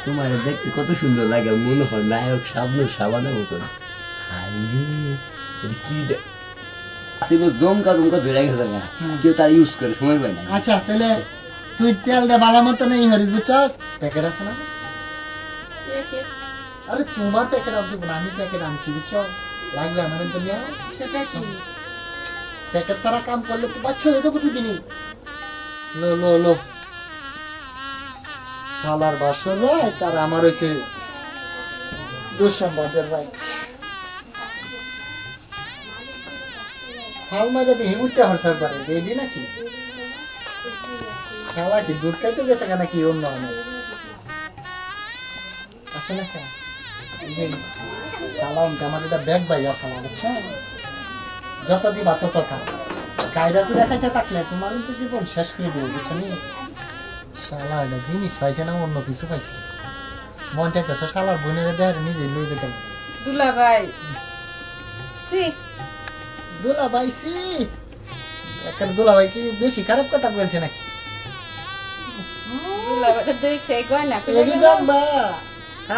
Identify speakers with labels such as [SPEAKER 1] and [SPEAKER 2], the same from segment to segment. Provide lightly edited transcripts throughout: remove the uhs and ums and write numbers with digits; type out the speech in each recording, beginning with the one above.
[SPEAKER 1] তোমার দেখতে কত সুন্দর লাগে, মনে হয় নায়ক শাবনূর শাবানের মতন। কি আসিল জমকা রুমকা ধরে গেছে না, কেউ তার ইউজ করে সময় পায় না।
[SPEAKER 2] আচ্ছা তাহলে তুই তেল দে বালা মতো নেই হরিস বুঝছস, প্যাকেট আছে না? আরে তোমার প্যাকেট আনতে না, আমি প্যাকেট আনছি বুঝছো, লাগবে আমার তো নিয়ে।
[SPEAKER 3] সেটা কি?
[SPEAKER 2] প্যাকেট সারা কাম করলে তো বাচ্চা হয়ে যাবো দুদিনই। লো লো লো, শালার বাসর রায় তার আমার হয়েছে দুঃসম্বাদের রায়। হাল মারে দেখি উঠতে হরসার পারে রেডি নাকি? শালা কি দুধ খাইতে গেছে কেন কি অন্য আসে না কেন? শালা আমার এটা ব্যাগ বাইয়া শালা বুঝছো, যত দিবা তত টাকা কায়দা করে খাইতে থাকলে তোমার তো জীবন শেষ করে দেবো বুঝছো নি? শালা এটা জিনিস পাইছে না অন্য কিছু পাইছে, মন চাইতেছে শালার বোনের দেয় নিজে লই যেতে।
[SPEAKER 3] দুলা ভাই সি
[SPEAKER 2] দুলা ভাই সি একটা দুলা ভাই কি বেশি খারাপ কথা বলছে নাকি?
[SPEAKER 3] দুলা ভাইটা দেখে গয়না করে
[SPEAKER 2] এডি দেখবা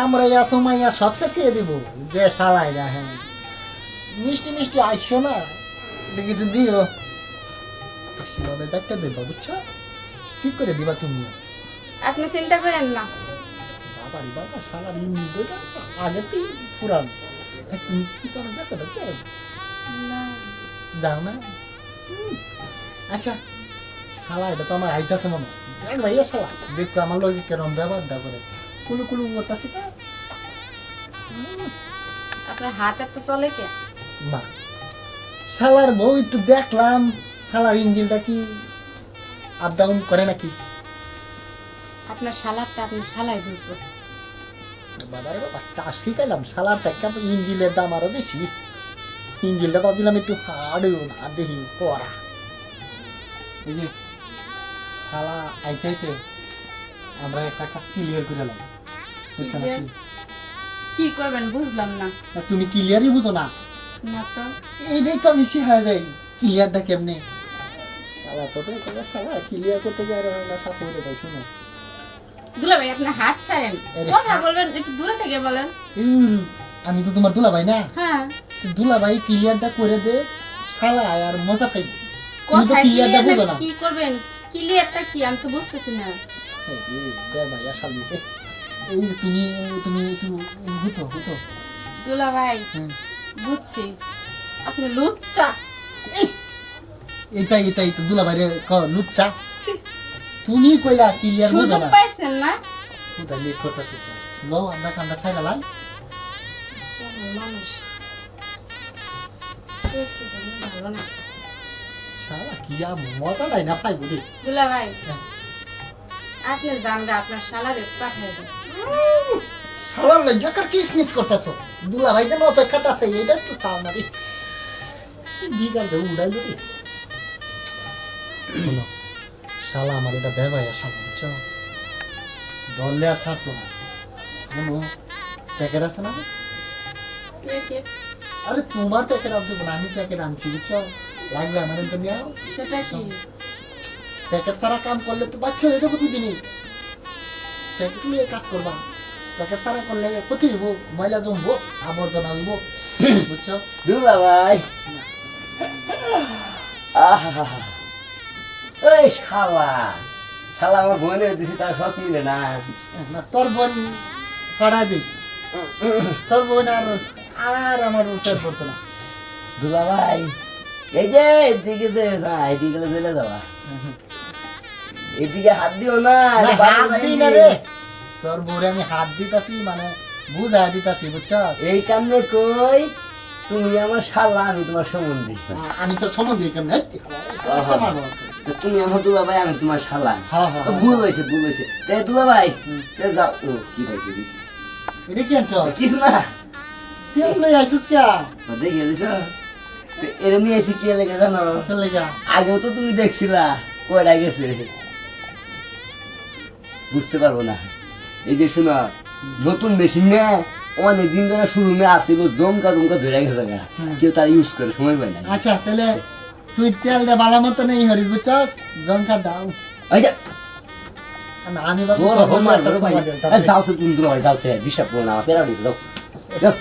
[SPEAKER 2] আমরা ইয়া সময় ইয়া সব শেষ করে দিব দে শালা এটা। হ্যাঁ মিষ্টি মিষ্টি আইসো না, এটা কিছু দিও সেভাবে যাইতে দেবা বুঝছো, ঠিক করে দিবা তুমি।
[SPEAKER 3] আপনি চিন্তা করেন না।
[SPEAKER 2] বাবারি বাবা শালার ইমটা আগে তুই পুরান তুমি কি তোর গেছে না কি আর যাও না। আচ্ছা শালা এটা তো আমার আইতাছে মনে দেখ ভাইয়া শালা দেখো আমার লোক কেরম ব্যবহারটা করে কুলু কুলু বলতাছি তা
[SPEAKER 3] আপনার হাত এত চলে কে?
[SPEAKER 2] না শালার বউ একটু দেখলাম শালার ইঞ্জিনটা কি আপ ডাউন করে নাকি?
[SPEAKER 3] আপনার শালারটা আপনার শালাই বুঝবো।
[SPEAKER 2] বাবারে বাবা টাস শিখাইলাম শালার থেকে ইঞ্জিনের দাম আরো বেশি, ইঞ্জিনটা ভাবছিলাম একটু হার্ডও না দেখি পড়া। এই যে শালা আইতে আইতে আমরা একটা কাজ ক্লিয়ার করে লাগবে বুঝছো নাকি?
[SPEAKER 3] কি করবেন বুঝলাম না।
[SPEAKER 2] না, তুমি ক্লিয়ারই বুঝো না,
[SPEAKER 3] না তো
[SPEAKER 2] এইটাই তো বেশি হয়ে যায় ক্লিয়ারটা কেমনে। শালা তো শালা ক্লিয়ার করতে যায় না সাফ হয়ে যায়। শুনো
[SPEAKER 3] দুলা ভাই আপনার হাত ছাড়েন,
[SPEAKER 2] আরে
[SPEAKER 3] কথা
[SPEAKER 2] হাত-
[SPEAKER 3] বলবেন একটু দূরে থেকে বলেন।
[SPEAKER 2] আমি তো তোমার দুলাভাই না,
[SPEAKER 3] হ্যাঁ
[SPEAKER 2] দুলাভাই ক্লিয়ারটা করে দে শালা আর মজা পাইবে। তুমি তো
[SPEAKER 3] কোথায়
[SPEAKER 2] ক্লিয়ারটা
[SPEAKER 3] ক্লিয়ার
[SPEAKER 2] বুঝো না।
[SPEAKER 3] কি করবেন? ক্লিয়ারটা কি আমি তো বুঝতেছি না।
[SPEAKER 2] ভাই শালি এই যে তুমি তুমি একটু বুঝো বুঝো।
[SPEAKER 3] দুলা ভাই বুঝছি আপনি লুচ্চা।
[SPEAKER 2] এটাই এটাই তো দুলাভাইরে লুচ্চা।
[SPEAKER 3] ছি,
[SPEAKER 2] তুমি কইলা ক্লিয়ার বুঝো
[SPEAKER 3] সুযোগ
[SPEAKER 2] না,
[SPEAKER 3] পাইছেন না?
[SPEAKER 2] কোথায় লেট করতেছো? লো আমরা কামটা খাই গেলাম।
[SPEAKER 3] কেমন মানুষ সত্যি ভালো না।
[SPEAKER 2] শালা কি আর মজা নাই না পাইবো রে।
[SPEAKER 3] দুলা ভাই
[SPEAKER 2] হ্যাঁ।
[SPEAKER 3] আপনি জানগা আপনার শালারে পাঠিয়ে দেন।
[SPEAKER 2] শালার লাগাকার কিসমিস করতেছো, দুলাভাই যেন অপেক্ষাতে আছে এটা একটু চাও না রে। কি বিগাল দে উড়াইলো রে। শোনো, শালা আমার এটা দেবাই আসা বুঝছো, দলে আর ছাড়তো না। শোনো প্যাকেট আছে না? আরে তোমার প্যাকেট আনতে না, আমি প্যাকেট আনছি বুঝছো, লাগবে আমার তো নিয়ে।
[SPEAKER 3] সেটা কি?
[SPEAKER 2] প্যাকেট ছাড়া কাম করলে তো বাচ্চা হয়ে যাবো দুদিনই, প্যাকেট নিয়ে কাজ করবা। প্যাকেট ছাড়া করলে ক্ষতি হইব, ময়লা জমবো, আবর্জনা হইব বুঝছো।
[SPEAKER 1] দুলা ভাই ওই শালা শালা আমার বোনের দিছি তার সব মিলে না।
[SPEAKER 2] না তোর বোন পড়া দি, তোর বোন আর আর আমার উঠার পড়তো না।
[SPEAKER 1] দুলা ভাই এই যে এদিকে যে এদিকে চলে যাবা, এদিকে হাত দিও না।
[SPEAKER 2] না,
[SPEAKER 1] বাড়ি
[SPEAKER 2] হাত
[SPEAKER 1] বাড়ি
[SPEAKER 2] দিই না রে, তোর বউরে আমি হাত দিতাছি মানে বুঝা দিতাছি বুঝছো।
[SPEAKER 1] এই কান্দে কই তুমি আমার শালা আমি তোমার সম্বন্ধী।
[SPEAKER 2] আমি তোর সম্বন্ধে কেমন
[SPEAKER 1] তো তুমি আমার দুলা ভাই আমি তোমার শালা।
[SPEAKER 2] হ্যাঁ, হ্যাঁ,
[SPEAKER 1] ভুল হয়েছে ভুল হয়েছে। তাই দুলা ভাই তে যাও। ও কি ভাই কি
[SPEAKER 2] এটা কি আনছ?
[SPEAKER 1] কিছু না
[SPEAKER 2] কেউ লই আইসিস কে?
[SPEAKER 1] দেখে দিছ এর নিয়ে এসে কি লেগে জানো?
[SPEAKER 2] চলে যা।
[SPEAKER 1] আগেও তো তুমি দেখছিলা কয়টা গেছে বুঝতে পারবো না। এই যে শোনা নতুন মেশিন না অনেক দিন ধরে শোরুমে আসিল জমকা জমকা ধরে গেছে গা, কেউ তার ইউজ করে সময় পায় না।
[SPEAKER 2] আচ্ছা তাহলে তুই তেল দে বালা মতো নেই হরিস বুঝছস, জঙ্কার দাও।
[SPEAKER 1] ওই যে
[SPEAKER 2] না, আমি বাবু
[SPEAKER 1] বড়
[SPEAKER 2] তোর
[SPEAKER 1] হো
[SPEAKER 2] বন্ধু
[SPEAKER 1] মার
[SPEAKER 2] একটা
[SPEAKER 1] বড় ভাই
[SPEAKER 2] সময় দেন, তারপরে-
[SPEAKER 1] যাও তো তুমি দূর হয় যাও সে ডিস্টার্ব করো না আমার পেরা দিতে দাও দাও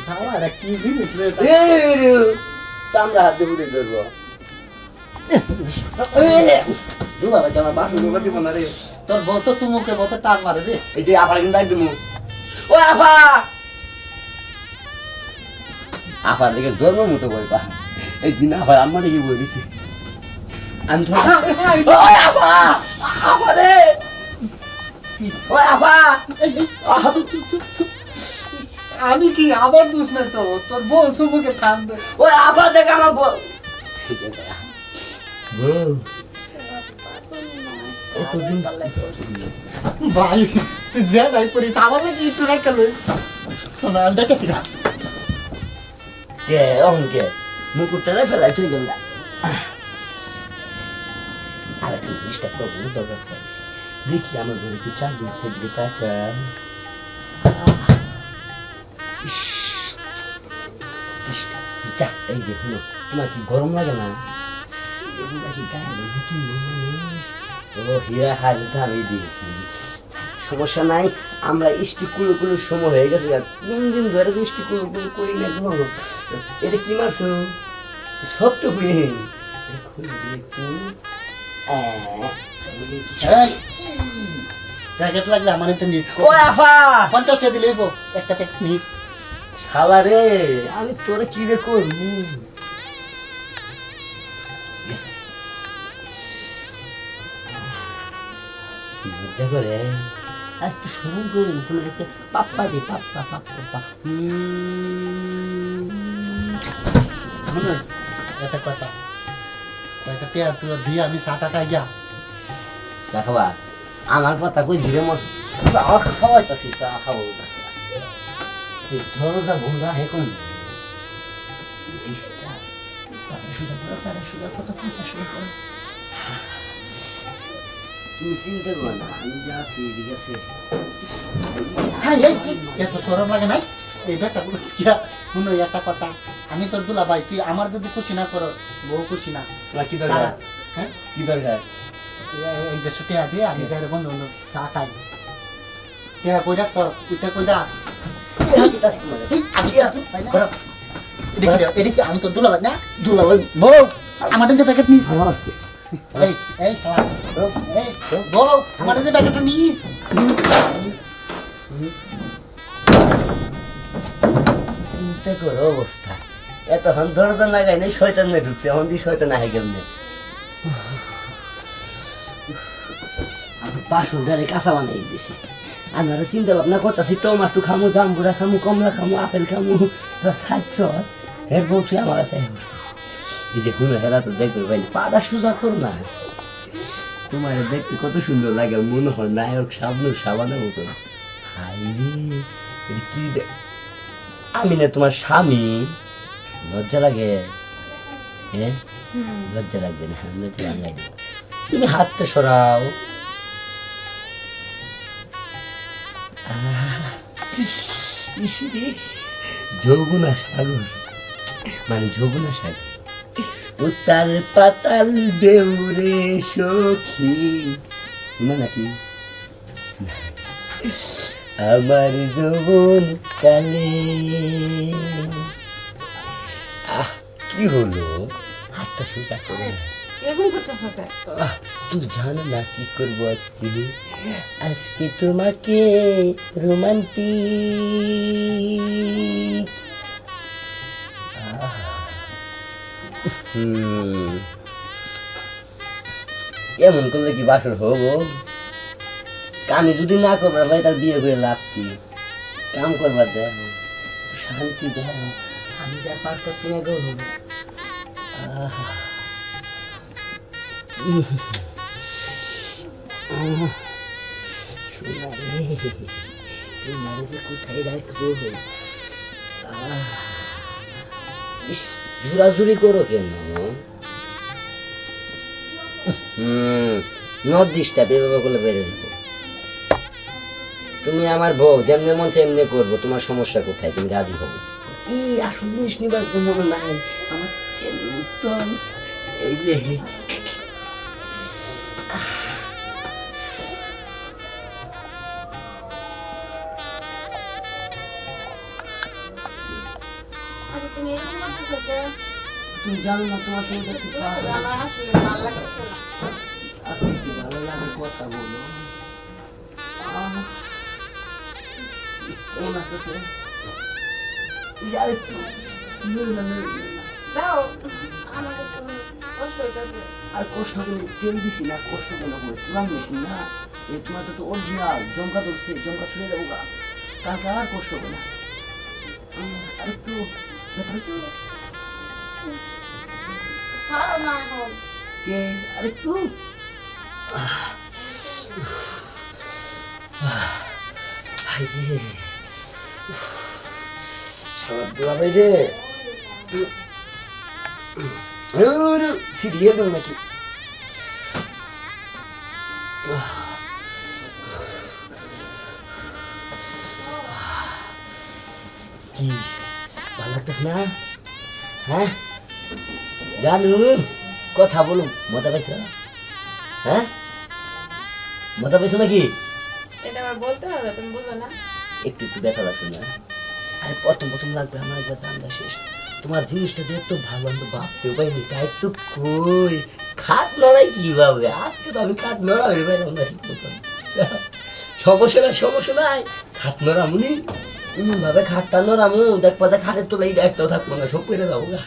[SPEAKER 2] শালা, এটা কি জিনিস রে এটা?
[SPEAKER 1] চামড়া হাত দিয়ে ধরবো দু বাবা আমার বাসন ঢোকা দিব না রে
[SPEAKER 2] তোর বউ তো চুমুকের মতো টান মারে রে।
[SPEAKER 1] এই যে আফা কিন্তু একদম ও আফা আফার দিকে জন্ম মতো বই পা এই দিন আফার আম্মা দিকে বই দিছি আমি তো ওই আফা আফা রে ওই আফা
[SPEAKER 2] এই, এই, চুপ, চুপ, চুপ, চুপ। আমি কি আমার দোষ নাই তো, তোর বউ চুমুকে টান দে।
[SPEAKER 1] ওই আফা দেখে আমার বল ঠিক আছে বউ কতদিন
[SPEAKER 2] ভাই তুই যে নাই করিস আমার লাগে একটু রেখে লইস। শোনা দেখে ঠিক আছে।
[SPEAKER 1] কে অঙ্কে মুকুটটা ফেলাই তুই গেল আরে তুমি ডিস্টার্ব করবো না দরকার পড়েছে দেখি আমার ঘরে একটু চাঁদ দিকে টাকা যা এই যে শুনো তোমার কি গরম লাগে না এগুলা কি গায়ে নতুন মানুষ ও হীরা হারে তো আমি দিয়েছি সমস্যা নাই আমরা ইষ্টি কুলো কুলো সময় হয়ে গেছে কোন দিন ধরে ইষ্টি কুলো কুলো করি না গো এটা কি মারছো সব তো হয়ে একটু
[SPEAKER 2] এই, প্যাকেট লাগলে আমার এতে নিস।
[SPEAKER 1] ও আফা
[SPEAKER 2] 50 টাকা দিলে হইবো, একটা প্যাকেট নিস।
[SPEAKER 1] শালা রে আমি তোরে কি রে করবো গেছে। কি মজা করে আর একটু স্মরণ করুন তোমার একটা পাপ্পা দি পাপ্পা পাপ্পা পাপ্পা
[SPEAKER 2] শুনুন, একটা কথা, কয়েকটা টিয়া তুলো দিয়ে আমি 60 টাকা গিয়া
[SPEAKER 1] চা খাবা আমার কথা কই জিরে মজ চা খাওয়াইতাছি চা খাবো ধরো যা বন্ধা হে কোন তুমি চিন্তা করো না আমি যা আছি ঠিক আছে
[SPEAKER 2] হ্যাঁ, এই, এই, এত সরম লাগে নাই এই ব্যাটা গুলো গিয়া। শুনো একটা কথা, আমি তোর দুলা ভাই, তুই আমার যদি খুশি না করস, বউ খুশি না।
[SPEAKER 1] তোমার কি দরকার
[SPEAKER 2] হ্যাঁ,
[SPEAKER 1] কি দরকার
[SPEAKER 2] এই 150 টাকা দিয়ে আমি গায়ের বন্ধু বন্ধু চা খাই। টিয়া কই রাখছস, উইটা কই যাস? এই, আমি বড়, এদিকে দাও, এদিকে, আমি তোর দুলা ভাই না?
[SPEAKER 1] দুলা ভাই
[SPEAKER 2] বউ, আমার দিকে প্যাকেট নিস।
[SPEAKER 1] আমার
[SPEAKER 2] এই, এই শালা, এই, বউ, আমার দিকে প্যাকেটটা নিস।
[SPEAKER 1] চিন্তা করো অবস্থা এতক্ষণ দরজা লাগাই নাই শয়তান না ঢুকছে এখন দিয়ে শয়তান আহে কেমনে আমি বাসনটারে কাঁচা বানাই দিয়েছি আমি আরো চিন্তা ভাবনা করতেছি টমাটো খামু জাম্বুরা খামু কমলা খামু আপেল খামু খাইছ এর বউ তুই আমার কাছে বলছে এই যে হুনো হেরা তো দেখবে ভাই পাড়া সোজা করো না তোমার দেখতে কত সুন্দর লাগে মনে হয় নায়ক সাবনুর সাবানের মতো হাই রে এটা কি আমি না তোমার স্বামী লজ্জা লাগে হ্যাঁ লজ্জা লাগবে না আমি তো বাংলায় দেবো তুমি হাতটা সরাও যৌবনা সাগর মানে যৌবনা সাগর উতাল পাতাল দেউরে সখী না নাকি আমার যৌবন কালে কি হলো হাতটা সোজা করে
[SPEAKER 3] এরকম করতেছ কে?
[SPEAKER 1] তুই জানো না কি করবো আজকে আজকে তোমাকে রোমান্টিক এমন করলে কি বাসর হবো আমি যদি না করবার ভাই তার বিয়ে করে লাভ কি কাম করবার দেখ শান্তি দেখ আমি যা পারতেছি না গো তোমার যে কোথায় রাখবো ঝুরাঝুরি করো কেন নর্দিশটা বেভাবে করলে বেড়ে দেবো তুমি আমার বউ যেমনি মন চাই এমনি করবো তোমার সমস্যা কোথায় তুমি রাজি হবো কি আসল জিনিস নিবার মনে নাই আমার উত্তম এই যে
[SPEAKER 3] তুমি এরকম করতেছো তো?
[SPEAKER 1] তুমি জানো না তোমার সঙ্গে কাছে
[SPEAKER 3] আমার আসলে ভালো লাগতেছে না।
[SPEAKER 1] আজকে কি ভালো লাগে কথা বলো কেমন লাগতেছে আর একটু মেরে না, মেরে না।
[SPEAKER 3] দাও, আমার একটু কষ্ট হইতেছে।
[SPEAKER 1] আর কষ্ট করে তেল দিছি না, কষ্ট কেন করে পুরান মেশিন না, এই তোমার তো অরিজিনাল জমকা ধরছে, জমকা ছুড়ে দেবো গা, কালকে আর কষ্ট হবে না। আর একটু ব্যথা হয়েছে?
[SPEAKER 3] ছাড়ো না এখন।
[SPEAKER 1] কে আর একটু সারা দোলা রে সিরিয়াল দেবো নাকি? কি ভালো লাগতেছে না? হ্যাঁ জানু, কথা বলুন, মজা পাইছো? হ্যাঁ মজা পাইছো নাকি?
[SPEAKER 3] এটা আমার বলতে হবে, তুমি বুঝো না?
[SPEAKER 1] একটু একটু ব্যথা লাগছে না? আরে প্রথম প্রথম লাগবে, আমার একবার জানলা শেষ। তোমার জিনিসটা যে এত ভালো, আমি তো ভাবতেও পাইনি। তাই তো কই খাট লড়াই কিভাবে, আজকে তো আমি খাট লড়াই পাইলাম না ঠিক মতো। সমস্যা নাই, সমস্যা নাই, খাট লড়ামুনি এমন ভাবে খাটটা লড়ামু, দেখবা যে খাটের তোলা একটাও থাকবো না, সব করে যাবো গা।